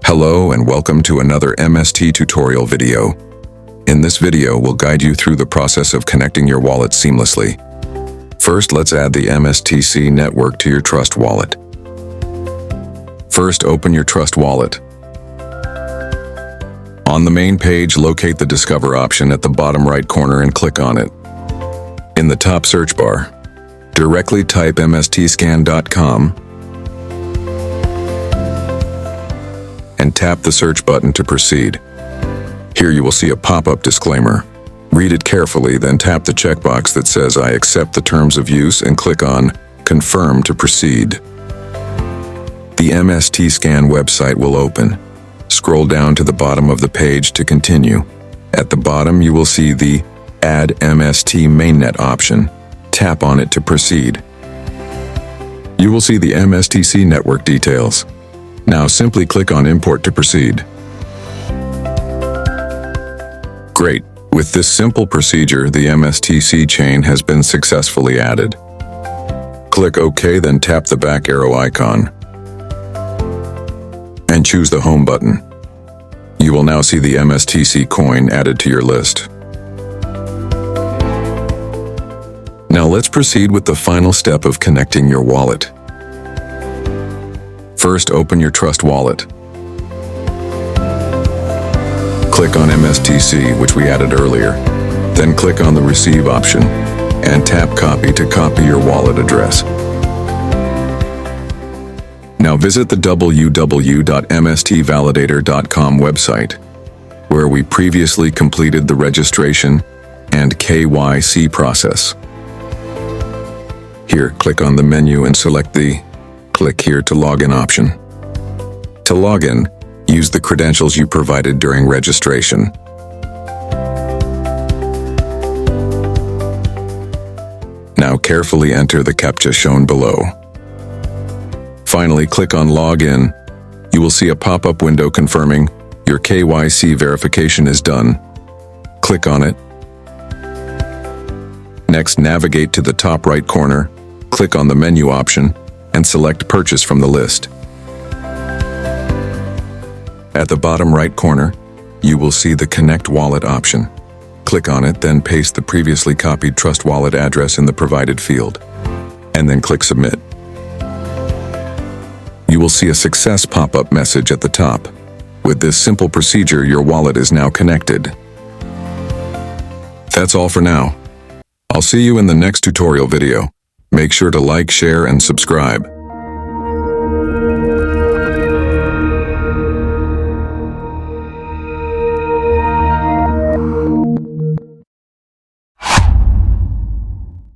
Hello and welcome to another MST tutorial video. In this video, we'll guide you through the process of connecting your wallet seamlessly. First, let's add the MSTC network to your Trust wallet. First, open your Trust wallet. On the main page, locate the Discover option at the bottom right corner and click on it. In the top search bar, directly type mstscan.com and tap the search button to proceed. Here you will see a pop-up disclaimer. Read it carefully, then tap the checkbox that says I accept the terms of use and click on Confirm to proceed. The MST Scan website will open. Scroll down to the bottom of the page to continue. At the bottom you will see the Add MST Mainnet option. Tap on it to proceed. You will see the MSTC network details. Now simply click on Import to proceed. Great! With this simple procedure, the MSTC chain has been successfully added. Click OK, then tap the back arrow icon and choose the Home button. You will now see the MSTC coin added to your list. Now let's proceed with the final step of connecting your wallet. First, open your Trust wallet. Click on MSTC, which we added earlier. Then click on the Receive option and tap Copy to copy your wallet address. Now visit the www.mstvalidator.com website, where we previously completed the registration and KYC process. Here, click on the menu and select the Click here to login option. To log in, use the credentials you provided during registration. Now carefully enter the CAPTCHA shown below. Finally, click on Login. You will see a pop-up window confirming your KYC verification is done. Click on it. Next, navigate to the top right corner, click on the menu option, and select Purchase from the list. At the bottom right corner, you will see the Connect Wallet option. Click on it, then paste the previously copied Trust wallet address in the provided field, and then click Submit. You will see a success pop-up message at the top. With this simple procedure, your wallet is now connected. That's all for now. I'll see you in the next tutorial video. Make sure to like, share, and subscribe.